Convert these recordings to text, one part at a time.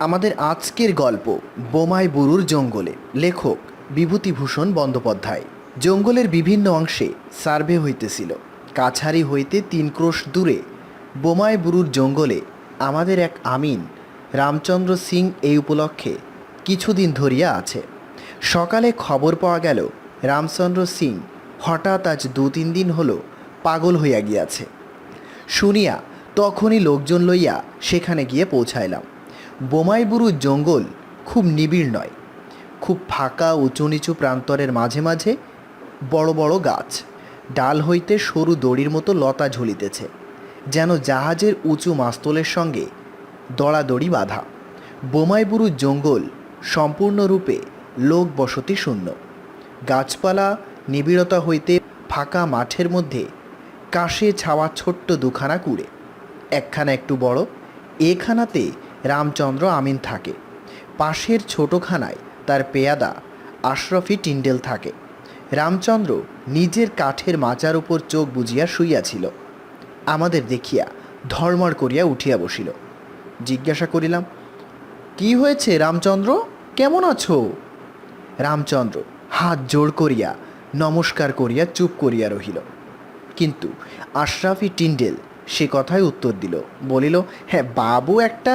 আমাদের আজকের গল্প বোমাই বুরুর জঙ্গলে। লেখক বিভূতিভূষণ বন্দ্যোপাধ্যায়। জঙ্গলের বিভিন্ন অংশে সার্ভে হইতেছিল। কাছারি হইতে 3 ক্রোশ দূরে বোমাই বুরুর জঙ্গলে আমাদের এক আমিন রামচন্দ্র সিং এই উপলক্ষে কিছুদিন ধরিয়া আছে। সকালে খবর পাওয়া গেল রামচন্দ্র সিং হঠাৎ আজ 2-3 দিন হল পাগল হইয়া গিয়াছে। শুনিয়া তখনই লোকজন লইয়া সেখানে গিয়ে পৌঁছাইলাম। বোমাইবুরুর জঙ্গল খুব নিবিড় নয়, খুব ফাঁকা উঁচু নিচু প্রান্তরের মাঝে মাঝে বড় বড় গাছ, ডাল হইতে সরু দড়ির মতো লতা ঝুলিতেছে, যেন জাহাজের উঁচু মাস্তলের সঙ্গে দড়াদড়ি বাঁধা। বোমাইবুরুর জঙ্গল সম্পূর্ণরূপে লোক বসতি শূন্য। গাছপালা নিবিড়তা হইতে ফাঁকা মাঠের মধ্যে কাশে ছাওয়া ছোট্ট দুখানা কুড়ে, একখানা একটু বড়, এখানাতে রামচন্দ্র আমিন থাকে। পাশের ছোটোখানায় তার পেয়াদা আশরফি টিন্ডেল থাকে। রামচন্দ্র নিজের কাঠের মাচার উপর চোখ বুজিয়া শুইয়াছিল। আমাদের দেখিয়া ধর্মড় করিয়া উঠিয়া বসিল। জিজ্ঞাসা করিলাম, কি হয়েছে রামচন্দ্র, কেমন আছো? রামচন্দ্র হাত জোড় করিয়া নমস্কার করিয়া চুপ করিয়া রহিল। কিন্তু আশরাফি টিন্ডেল সে কথায় উত্তর দিল, বলিল, হ্যাঁ বাবু, একটা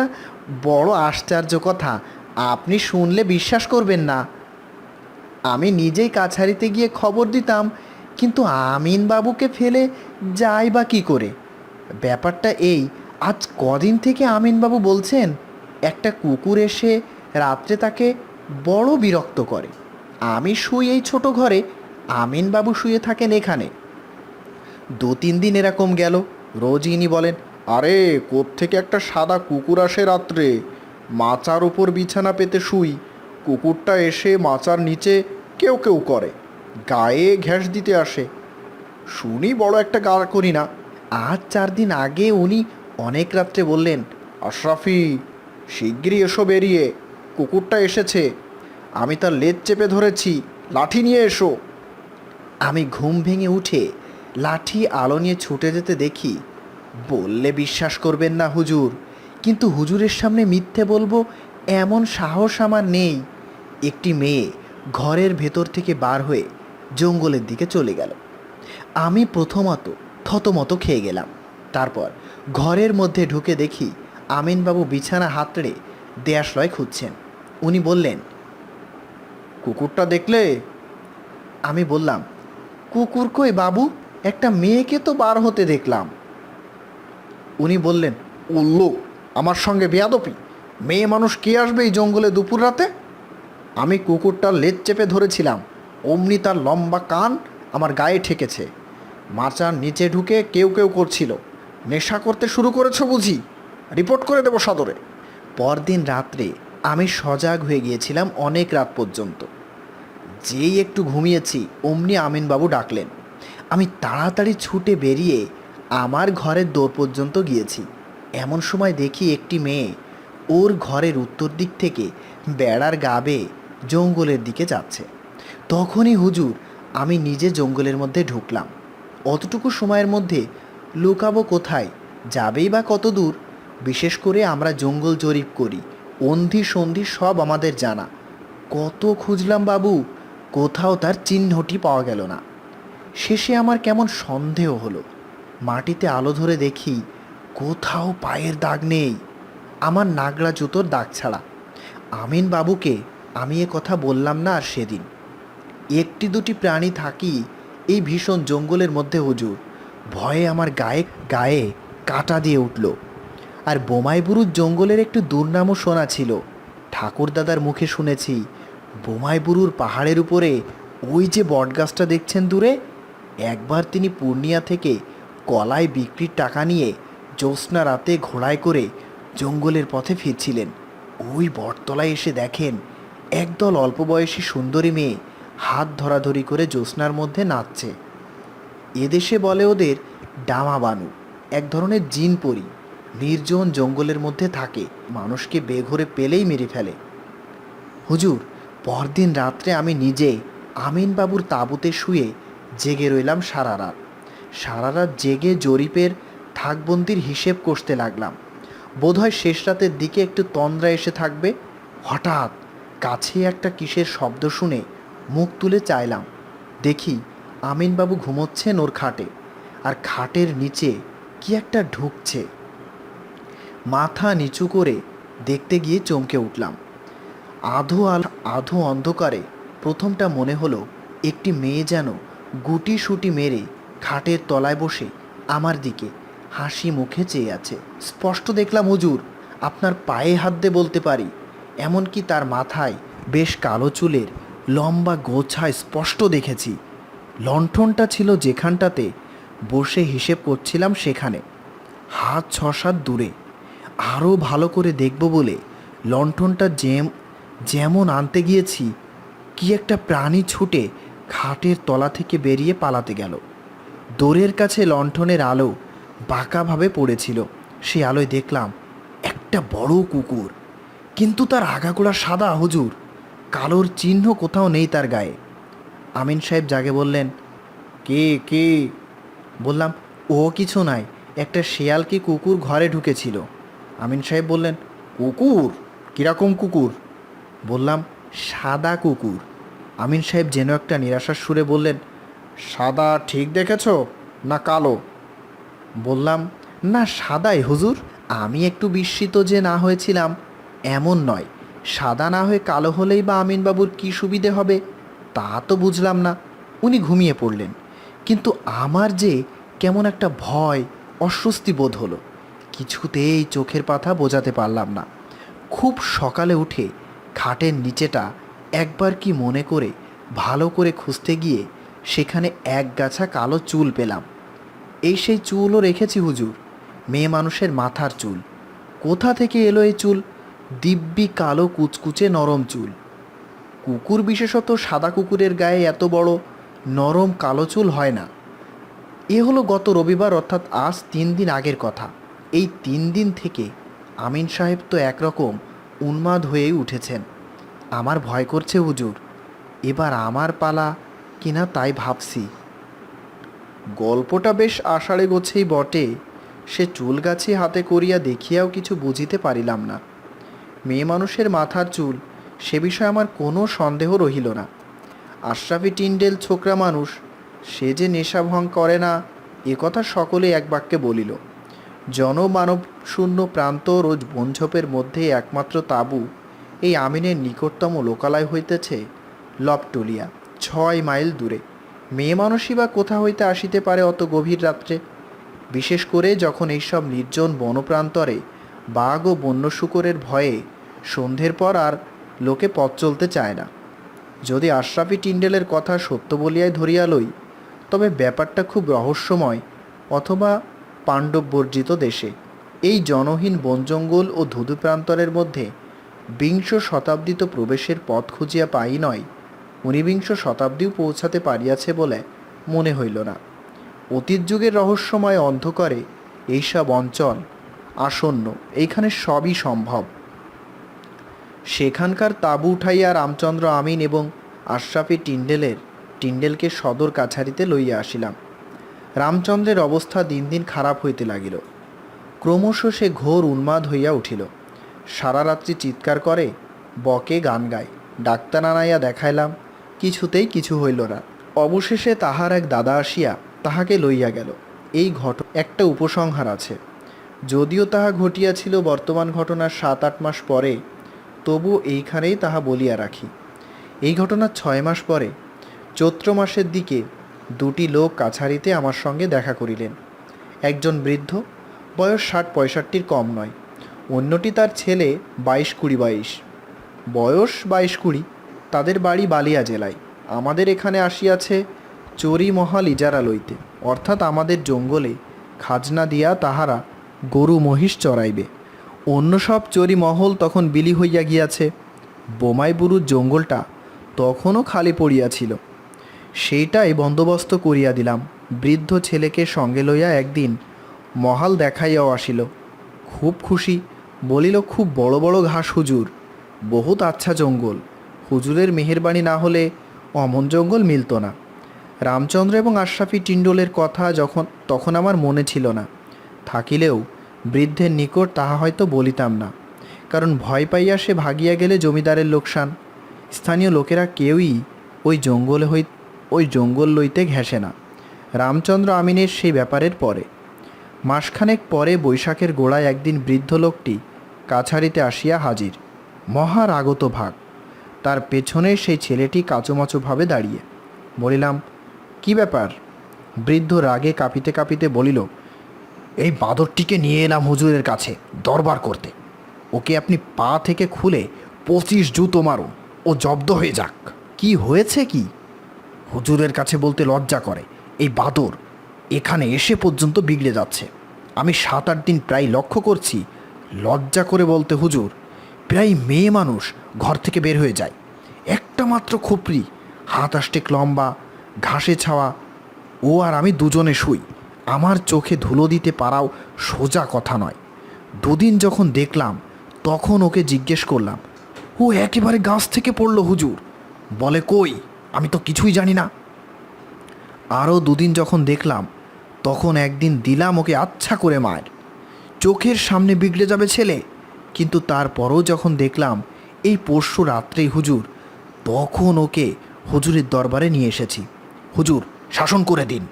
বড় আশ্চর্য কথা, আপনি শুনলে বিশ্বাস করবেন না। আমি নিজেই কাছারিতে গিয়ে খবর দিতাম, কিন্তু আমিন বাবুকে ফেলে যাই বা কী করে? ব্যাপারটা এই, আজ কদিন থেকে আমিনবাবু বলছেন একটা কুকুর এসে রাত্রে তাকে বড় বিরক্ত করে। আমি শুই এই ছোট ঘরে, আমিনবাবু শুয়ে থাকেন এখানে। 2-3 দিন এরকম গেল। রোজ ইনি বলেন, আরে কোত্থেকে একটা সাদা কুকুর আসে রাত্রে, মাচার ওপর বিছানা পেতে শুই, কুকুরটা এসে মাচার নিচে কেউ কেউ করে, গায়ে ঘ্যাস দিতে আসে। শুনি, বড় একটা গা করি না। আজ 4 দিন আগে উনি অনেক রাত্রে বললেন, আশরাফি শিগগিরই এসো বেরিয়ে, কুকুরটা এসেছে। আমি তার লেজ চেপে ধরেছি, লাঠি নিয়ে এসো। আমি ঘুম ভেঙে উঠে লাঠি আলো নিয়ে ছুটে যেতে দেখি। বললে বিশ্বাস করবেন না হুজুর, কিন্তু হুজুরের সামনে মিথ্যে বলবো এমন সাহস আমার নেই। একটি মেয়ে ঘরের ভেতর থেকে বার হয়ে জঙ্গলের দিকে চলে গেল। আমি প্রথমত থতমত খেয়ে গেলাম। তারপর ঘরের মধ্যে ঢুকে দেখি আমিনবাবু বিছানা হাতড়ে দেয়াশলয় খুঁজছেন। উনি বললেন, কুকুরটা দেখলে? আমি বললাম, কুকুর কই বাবু, একটা মেয়েকে তো বার হতে দেখলাম। উনি বললেন, উল্লুক, আমার সঙ্গে বেয়াদপি, মেয়ে মানুষ কে আসবে এই জঙ্গলে দুপুর রাতে? আমি কুকুরটার লেজ চেপে ধরেছিলাম, অমনি তার লম্বা কান আমার গায়ে ঠেকেছে। মাচার নিচে ঢুকে কেউ কেউ করছিল। নেশা করতে শুরু করেছো বুঝি? রিপোর্ট করে দেবো সদরে। পরদিন রাত্রে আমি সজাগ হয়ে গিয়েছিলাম অনেক রাত পর্যন্ত। যেই একটু ঘুমিয়েছি অমনি আমিনবাবু ডাকলেন। আমি তাড়াতাড়ি ছুটে বেরিয়ে আমার ঘরের দৌড় পর্যন্ত গিয়েছি। এমন সময় দেখি একটি মেয়ে ওর ঘরের উত্তর দিক থেকে বেড়ার গা বেয়ে জঙ্গলের দিকে যাচ্ছে। তখনই হুজুর আমি নিজে জঙ্গলের মধ্যে ঢুকলাম। অতটুকু সময়ের মধ্যে লুকাবো কোথায়, যাবেই বা কত দূর? বিশেষ করে আমরা জঙ্গল জরিপ করি, অন্ধি সন্ধি সব আমাদের জানা। কত খুঁজলাম বাবু, কোথাও তার চিহ্নটি পাওয়া গেল না। শেষে আমার কেমন সন্দেহ হলো। মাটিতে আলো ধরে দেখি কোথাও পায়ের দাগ নেই, আমার নাগড়া জুতোর দাগ ছাড়া। আমিন বাবুকে আমি এ কথা বললাম না আর সেদিন। 1-2টি প্রাণী থাকি এই ভীষণ জঙ্গলের মধ্যে হুজুর, ভয়ে আমার গায়ে গায়ে কাঁটা দিয়ে উঠল। আর বোমাইবুরুর জঙ্গলের একটু দুর্নামও শোনা ছিল। ঠাকুরদাদার মুখে শুনেছি, বোমাইবুরুর পাহাড়ের উপরে ওই যে বটগাছটা দেখছেন দূরে, একবার তিনি পূর্ণিয়া থেকে কলাই বিক্রির টাকা নিয়ে জ্যোৎস্না রাতে ঘোড়ায় করে জঙ্গলের পথে ফিরছিলেন। ওই বটতলায় এসে দেখেন একদল অল্প বয়সী সুন্দরী মেয়ে হাত ধরাধরি করে জ্যোৎস্নার মধ্যে নাচছে। এদেশে বলে ওদের ডামা বানু, এক ধরনের জিন পরি, নির্জন জঙ্গলের মধ্যে থাকে, মানুষকে বেঘরে পেলেই মেরে ফেলে। হুজুর, পরদিন রাত্রে আমি নিজে আমিনবাবুর তাঁবুতে শুয়ে জেগে রইলাম সারা রাত। সারা রাত জেগে জরিপের থাকবন্দির হিসেব কষতে লাগলাম। বোধহয় শেষ রাতের দিকে একটু তন্দ্রা এসে থাকবে। হঠাৎ কাছে একটা কিসের শব্দ শুনে মুখ তুলে চাইলাম। দেখি আমিনবাবু ঘুমোচ্ছেন ওর খাটে, আর খাটের নিচে কি একটা ঢুকছে। মাথা নিচু করে দেখতে গিয়ে চমকে উঠলাম। আধো অন্ধকারে প্রথমটা মনে হলো একটি মেয়ে যেন গুটি সুটি মেরে খাটের তলায় বসে আমার দিকে হাসি মুখে চেয়ে আছে। স্পষ্ট দেখলাম হুজুর, আপনার পায়ে হাত দিয়ে বলতে পারি। এমনকি তার মাথায় বেশ কালো চুলের লম্বা গোছা স্পষ্ট দেখেছি। লণ্ঠনটা ছিল যেখানটাতে বসে হিসেব করছিলাম সেখানে, হাত ৬-৭ দূরে। আরও ভালো করে দেখব বলে লণ্ঠনটা যেমন আনতে গিয়েছি, কি একটা প্রাণী ছুটে খাটের তলা থেকে বেরিয়ে পালাতে গেল। দোরের কাছে লণ্ঠনের আলো বাঁকাভাবে পড়েছিল। সে আলোয় দেখলাম একটা বড় কুকুর, কিন্তু তার আগাগোড়া সাদা হুজুর, কালোর চিহ্ন কোথাও নেই তার গায়ে। আমিন সাহেব জাগে বললেন, কে কে? বললাম, ও কিছু নাই, একটা শেয়াল কি কুকুর ঘরে ঢুকেছিল। আমিন সাহেব বললেন, কুকুর? কীরকম কুকুর? বললাম, সাদা কুকুর। আমিন সাহেব যেন একটা নিরাশার সুরে বললেন, সাদা ঠিক দেখেছ না কালো? বললাম, না সাদাই হুজুর। আমি একটু বিস্মিত যে না হয়েছিলাম এমন নয়, সাদা না হয়ে কালো হলেই বা আমিনবাবুর কী সুবিধে হবে তা তো বুঝলাম না। উনি ঘুমিয়ে পড়লেন, কিন্তু আমার যে কেমন একটা ভয়, অস্বস্তি বোধ হলো। কিছুতেই চোখের পাতা বোঝাতে পারলাম না। খুব সকালে উঠে খাটের নিচেটা একবার কি মনে করে ভালো করে খুঁজতে গিয়ে সেখানে এক গাছা কালো চুল পেলাম। এই সেই চুলও রেখেছি হুজুর, মেয়ে মানুষের মাথার চুল। কোথা থেকে এলো এই চুল? দিব্যি কালো কুচকুচে নরম চুল। কুকুর, বিশেষত সাদা কুকুরের গায়ে এত বড় নরম কালো চুল হয় না। এ হলো গত রবিবার, অর্থাৎ আজ 3 দিন আগের কথা। এই 3 দিন থেকে আমিন সাহেব তো একরকম উন্মাদ হয়েই উঠেছেন। আমার ভয় করছে হুজুর, এবার আমার পালা কিনা তাই ভাবছি। গল্পটা বেশ আষাঢ়ে গোছেই বটে, সে চুল গাছি হাতে করিয়া দেখিয়াও কিছু বুঝিতে পারিলাম না। মেয়ে মানুষের মাথার চুল, সে বিষয়ে আমার কোনো সন্দেহ রহিল না। আশরাফি টিন্ডেল ছোকরা মানুষ, সে যে নেশা ভঙ্গ করে না এ কথা সকলে এক বাক্যে বলিল। জনমানব শূন্য প্রান্তর ও বনঝোপের মধ্যে একমাত্র তাঁবু এই আমিনের নিকটতম লোকালয় হইতেছে লবটলিয়া, 6 মাইল দূরে। মেয়ে মানুষই বা কোথা হইতে আসিতে পারে অত গভীর রাত্রে? বিশেষ করে যখন এইসব নির্জন বনপ্রান্তরে বাঘ ও বন্য শূকরের ভয়ে সন্ধ্যের পর আর লোকে পথ চলতে চায় না। যদি আশরাফি টিন্ডেলের কথা সত্য বলিয়াই ধরিয়া লই, তবে ব্যাপারটা খুব রহস্যময়, অথবা পাণ্ডববর্জিত দেশে এই জনহীন বনজঙ্গল ও ধুধু প্রান্তরের মধ্যে 20 শতাব্দী তো প্রবেশের পথ খুঁজিয়া পাই নয়, 19 শতাব্দীও পৌঁছাতে পারিয়াছে বলে মনে হইল না। অতীত যুগের রহস্যময় অন্ধকারে এইসব অঞ্চল আসন্ন, এইখানে সবই সম্ভব। সেখানকার তাঁবু উঠাইয়া রামচন্দ্র, আমিন এবং আশরাফি টিন্ডেলকে সদর কাছারিতে লইয়া আসিলাম। রামচন্দ্রের অবস্থা দিন দিন খারাপ হইতে লাগিল। ক্রমশ সে ঘোর উন্মাদ হইয়া উঠিল। সারা রাত্রি চিৎকার করে, বকে, গান গায়। ডাক্তার আনাইয়া দেখাইলাম, কিছুতেই কিছু হইল না। অবশেষে তাহার এক দাদা আসিয়া তাহাকে লইয়া গেল। এই একটা উপসংহার আছে, যদিও তাহা ঘটিয়াছিল বর্তমান ঘটনার 7-8 মাস পরে, তবু এইখানেই তাহা বলিয়া রাখি। এই ঘটনার 6 মাস পরে চৈত্র মাসের দিকে 2টি লোক কাছারিতে আমার সঙ্গে দেখা করিলেন। একজন বৃদ্ধ, বয়স 60-65-র কম নয়। অন্যটি তার ছেলে, 22-20 বয়স 22-20। তাদের বাড়ি বালিয়া জেলায়। আমাদের এখানে আসিয়াছে চরি মহাল ইজারা লইতে, অর্থাৎ আমাদের জঙ্গলে খাজনা দিয়া তাহারা গরু মহিষ চড়াইবে। অন্য সব চরি মহল তখন বিলি হইয়া গিয়াছে। বোমাইবুরুর জঙ্গলটা তখনও খালি পড়িয়াছিল। সেইটাই বন্দোবস্ত করিয়া দিলাম। বৃদ্ধ ছেলেকে সঙ্গে লইয়া একদিন মহাল দেখাইয়াও আসিল। খুব খুশি, বলিল, খুব বড় বড় ঘাস হুজুর, বহুত আচ্ছা জঙ্গল। হুজুরের মেহেরবানি না হলে অমন জঙ্গল মিলত না। রামচন্দ্র এবং আশরাফি টিন্ডলের কথা তখন আমার মনে ছিল না, থাকিলেও বৃদ্ধের নিকট তাহা হয়তো বলিতাম না, কারণ ভয় পাইয়া সে ভাগিয়া গেলে জমিদারের লোকসান। স্থানীয় লোকেরা কেউই ওই জঙ্গল লইতে ঘেঁষে না। রামচন্দ্র আমিনের সেই ব্যাপারের পরে মাসখানেক পরে বৈশাখের গোড়ায় একদিন বৃদ্ধ লোকটি কাছারিতে আসিয়া হাজির, মহা রাগত ভাগ। তার পেছনে সেই ছেলেটি কাঁচোমাচোভাবে দাঁড়িয়ে। বলিলাম, কি ব্যাপার? বৃদ্ধ রাগে কাঁপিতে কাঁপিতে বলিল, এই বাঁদরটিকে নিয়ে এলাম হুজুরের কাছে দরবার করতে। ওকে আপনি পা থেকে খুলে 25 জুতো মারুন, ও জব্দ হয়ে যাক। কি হয়েছে কি? হুজুরের কাছে বলতে লজ্জা করে। এই বাঁদর এখানে এসে পর্যন্ত বিগড়ে যাচ্ছে। আমি 7-8 দিন প্রায় লক্ষ্য করছি। লজ্জা করে বলতে হুজুর, প্রায় মেয়ে মানুষ ঘর থেকে বের হয়ে যায়। একটা মাত্র খুপড়ি, হাত আষ্টেক লম্বা, ঘাসে ছাওয়া। ও আর আমি দুজনে শুই। আমার চোখে ধুলো দিতে পারাও সোজা কথা নয়। দুদিন যখন দেখলাম তখন ওকে জিজ্ঞেস করলাম। ও একেবারে গাছ থেকে পড়ল হুজুর। বলে, কই, আমি তো কিছুই জানি না। আরও দুদিন যখন দেখলাম তখন একদিন দিলাম ওকে আচ্ছা করে মার। চোখের সামনে বিগড়ে যাবে ছেলে, কিন্তু তারপরও যখন দেখলাম এই পরশু রাত্রেই হুজুর, তখন ওকে হুজুরের দরবারে নিয়ে এসেছি। হুজুর শাসন করে দিন।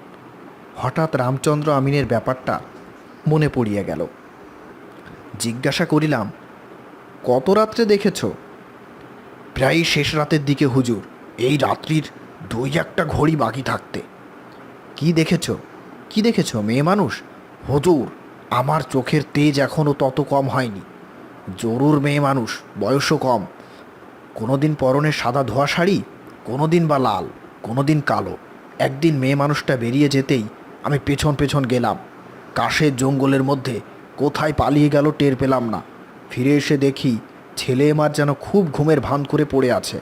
হঠাৎ রামচন্দ্র আমিনের ব্যাপারটা মনে পড়িয়া গেল। জিজ্ঞাসা করিলাম, কত রাত্রে দেখেছ? প্রায় শেষ রাতের দিকে হুজুর, এই রাত্রির 2-1টা ঘড়ি বাকি থাকতে। কি দেখেছ? কি দেখেছ? মেয়ে মানুষ? হুজুর, আমার চোখের তেজ এখনও তত কম হয়নি। জরুর মেয়ে মানুষ, বয়সও কম। কোনোদিন পরনে সাদা ধোয়া শাড়ি, কোনোদিন বা লাল, কোনোদিন কালো। একদিন মেয়ে মানুষটা বেরিয়ে যেতেই আমি পেছন পেছন গেলাম। কাশের জঙ্গলের মধ্যে কোথায় পালিয়ে গেল টের পেলাম না। ফিরে এসে দেখি ছেলে আমার যেন খুব ঘুমের ভান করে পড়ে আছে।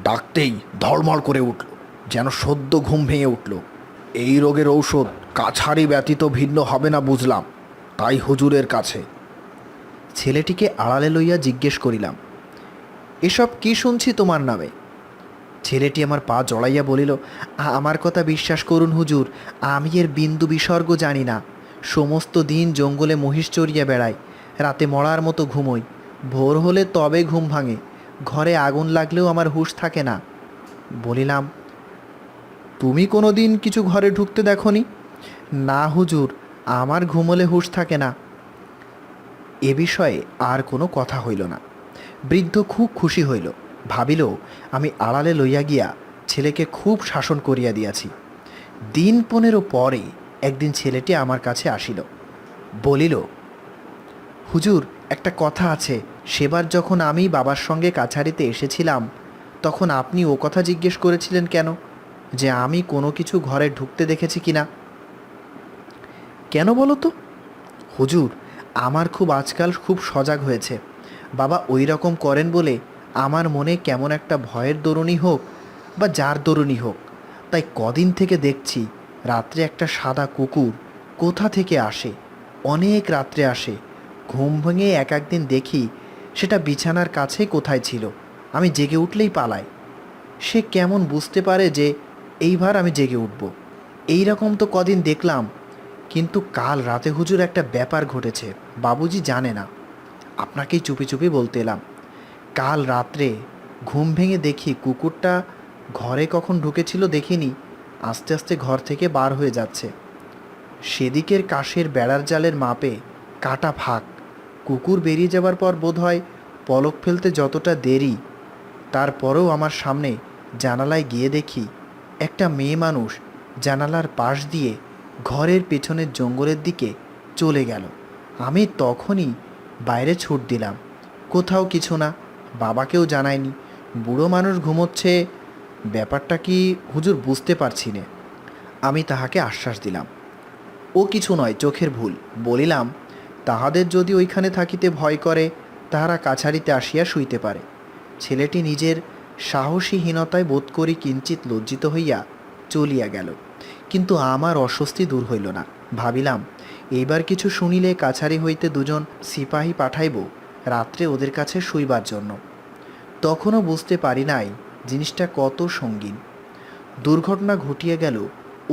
ডাকতেই ধড়মড় করে উঠল, যেন সদ্য ঘুম ভেঙে উঠল। এই রোগের ঔষধ কাছারি ব্যতীত ভিন্ন হবে না বুঝলাম, তাই হুজুরের কাছে। ছেলেটিকে আড়ালে লইয়া জিজ্ঞেস করিলাম, এসব কি শুনছি তোমার নামে? ছেলেটি আমার পা জড়াইয়া বলিল, আমার কথা বিশ্বাস করুন হুজুর, আমি এর বিন্দু বিসর্গ জানি না। সমস্ত দিন জঙ্গলে মহিষ চড়িয়া বেড়াই, রাতে মরার মতো ঘুমোই। ভোর হলে তবে ঘুম ভাঙে। ঘরে আগুন লাগলেও আমার হুঁশ থাকে না। বলিলাম, তুমি কোনো দিন কিছু ঘরে ঢুকতে দেখনি? না হুজুর, আমার ঘুমোলে হুঁশ থাকে না। এ বিষয়ে আর কোনো কথা হইল না। বৃদ্ধ খুব খুশি হইল, ভাবিল আমি আড়ালে লইয়া গিয়া ছেলেকে খুব শাসন করিয়া দিয়াছি। দিন 15 পরে একদিন ছেলেটি আমার কাছে আসিল, বলিল, হুজুর একটা কথা আছে। সেবার যখন আমি বাবার সঙ্গে কাছারিতে এসেছিলাম তখন আপনি ও কথা জিজ্ঞেস করেছিলেন কেন, যে আমি কোনো কিছু ঘরে ঢুকতে দেখেছি কিনা? কেন বলো তো? হুজুর, আমার খুব আজকাল খুব সজাগ হয়েছে। বাবা ওই রকম করেন বলে আমার মনে কেমন একটা ভয়ের দরুনই হোক বা যার দরুনই হোক, তাই কদিন থেকে দেখছি রাত্রে একটা সাদা কুকুর কোথা থেকে আসে, অনেক রাত্রে আসে। ঘুম ভেঙে একদিন দেখি সেটা বিছানার কাছে কোথায় ছিল। আমি জেগে উঠলেই পালাই। সে কেমন বুঝতে পারে যে এইবার আমি জেগে উঠব? এই রকম তো কদিন দেখলাম, কিন্তু কাল রাতে হুজুর একটা ব্যাপার ঘটেছে, বাবুজি জানে না। আপনাকেই চুপি চুপি বলতে এলাম। কাল রাত্রে ঘুম ভেঙে দেখি কুকুরটা ঘরে কখন ঢুকেছিল দেখিনি, আস্তে আস্তে ঘর থেকে বার হয়ে যাচ্ছে। সেদিকের কাশের বেড়ার জালের মাপে কাটা ফাঁক। কুকুর বেরিয়ে যাবার পর বোধহয় পলক ফেলতে যতটা দেরি, তারপরেও আমার সামনে জানালায় গিয়ে দেখি একটা মেয়ে মানুষ জানালার পাশ দিয়ে ঘরের পেছনের জঙ্গলের দিকে চলে গেল। আমি তখনই বাইরে ছুট দিলাম। কোথাও কিছু না, বাবাকেও জানায়নি। বুড়ো মানুষ ঘুমোচ্ছে, ব্যাপারটা কি হুজুর বুঝতে পারছি না। আমি তাহাকে আশ্বাস দিলাম, ও কিছু নয়, চোখের ভুল। বলিলাম, তাহাদের যদি ওইখানে থাকিতে ভয় করে তাহারা কাছারিতে আসিয়া শুইতে পারে। ছেলেটি নিজের সাহসীহীনতায় বোধ করি কিঞ্চিত লজ্জিত হইয়া চলিয়া গেল, কিন্তু আমার অস্বস্তি দূর হইল না। ভাবিলাম, এইবার কিছু শুনিলে কাছারি হইতে 2জন সিপাহী পাঠাইব রাত্রে ওদের কাছে শুইবার জন্য। তখনও বুঝতে পারি নাই জিনিসটা কত সঙ্গীন। দুর্ঘটনা ঘটিয়া গেল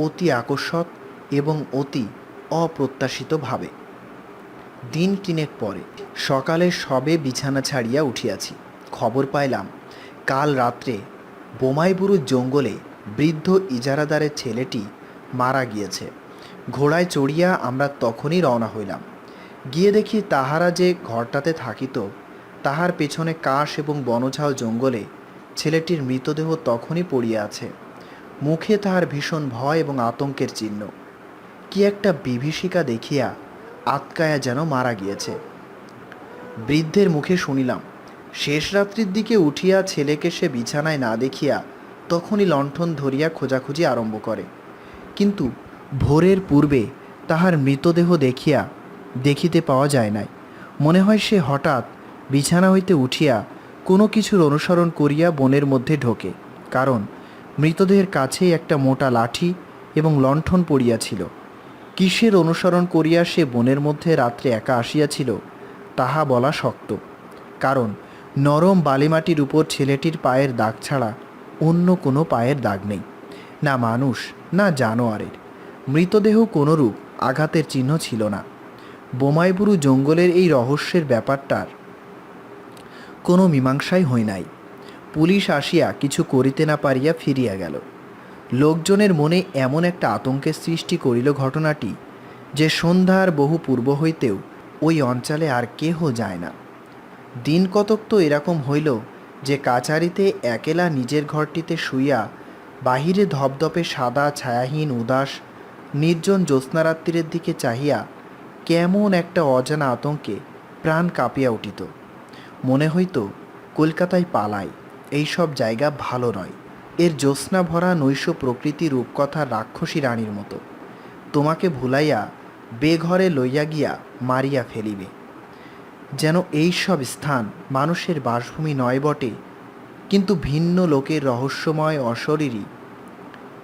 অতি আকস্মাৎ এবং অতি অপ্রত্যাশিতভাবে। দিন তিনেক পরে সকালে সবে বিছানা ছাড়িয়া উঠিয়াছি, খবর পাইলাম কাল রাত্রে বোমাইবুরুর জঙ্গলে বৃদ্ধ ইজারাদারের ছেলেটি মারা গিয়েছে। ঘোড়ায় চড়িয়া আমরা তখনই রওনা হইলাম। গিয়ে দেখি তাহারা যে ঘরটাতে থাকিত তাহার পেছনে কাশ এবং বনঝাও জঙ্গলে ছেলেটির মৃতদেহ তখনই পড়িয়া আছে। মুখে তাহার ভীষণ ভয় এবং আতঙ্কের চিহ্ন। কি একটা বিভীষিকা দেখিয়া আতকায়া যেন মারা গিয়েছে। বৃদ্ধের মুখে শুনিলাম, শেষ রাত্রির দিকে উঠিয়া ছেলেকে সে বিছানায় না দেখিয়া তখনই লণ্ঠন ধরিয়া খোঁজাখুঁজি আরম্ভ করে, কিন্তু ভোরের পূর্বে তাহার মৃতদেহ দেখিতে পাওয়া যায় নাই। মনে হয় সে হঠাৎ বিছানা হইতে উঠিয়া কোনো কিছুর অনুসরণ করিয়া বনের মধ্যে ঢোকে, কারণ মৃতদেহের কাছেই একটা মোটা লাঠি এবং লণ্ঠন পড়িয়াছিল। কিসের অনুসরণ করিয়া সে বনের মধ্যে রাত্রে একা আসিয়াছিল তাহা বলা শক্ত, কারণ নরম বালিমাটির উপর ছেলেটির পায়ের দাগ ছাড়া অন্য কোনো পায়ের দাগ নেই, না মানুষ না জানোয়ারের। মৃতদেহ কোনোরূপ আঘাতের চিহ্ন ছিল না। বোমাইবুরু জঙ্গলের এই রহস্যের ব্যাপারটার কোনো মীমাংসাই হয় নাই। পুলিশ আসিয়া কিছু করিতে না পারিয়া ফিরিয়া গেল। লোকজনের মনে এমন একটা আতঙ্কের সৃষ্টি করিল ঘটনাটি, যে সন্ধ্যার বহু পূর্ব হইতেও ওই অঞ্চলে আর কেহ যায় না। দিন কতক তো এরকম হইল যে কাচারিতে একেলা নিজের ঘরটিতে শুইয়া বাহিরে ধপধপে সাদা ছায়াহীন উদাস নির্জন জ্যোৎস্নারাত্রির দিকে চাহিয়া কেমন একটা অজানা আতঙ্কে প্রাণ কাঁপিয়া উঠিত। মনে হইত কলকাতায় পালাই, এইসব জায়গা ভালো নয়। এর জ্যোৎস্না ভরা নৈশ প্রকৃতি রূপকথার রাক্ষসী রানীর মতো তোমাকে ভুলাইয়া বেঘরে লইয়া গিয়া মারিয়া ফেলিবে। যেন এই সব স্থান মানুষের বাসভূমি নয় বটে, কিন্তু ভিন্ন লোকের রহস্যময় অশরীরী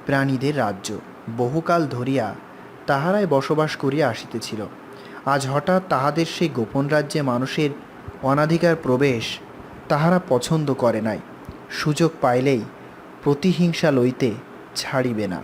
প্রাণীদের রাজ্য। বহুকাল ধরিয়া তাহারাই বসবাস করিয়া আসিতেছিল। আজ হঠাৎ তাহাদের সেই গোপন রাজ্যে মানুষের অনাধিকার প্রবেশ তাহারা পছন্দ করে নাই। সুযোগ পাইলেই প্রতিহিংসা লইতে ছাড়িবে না।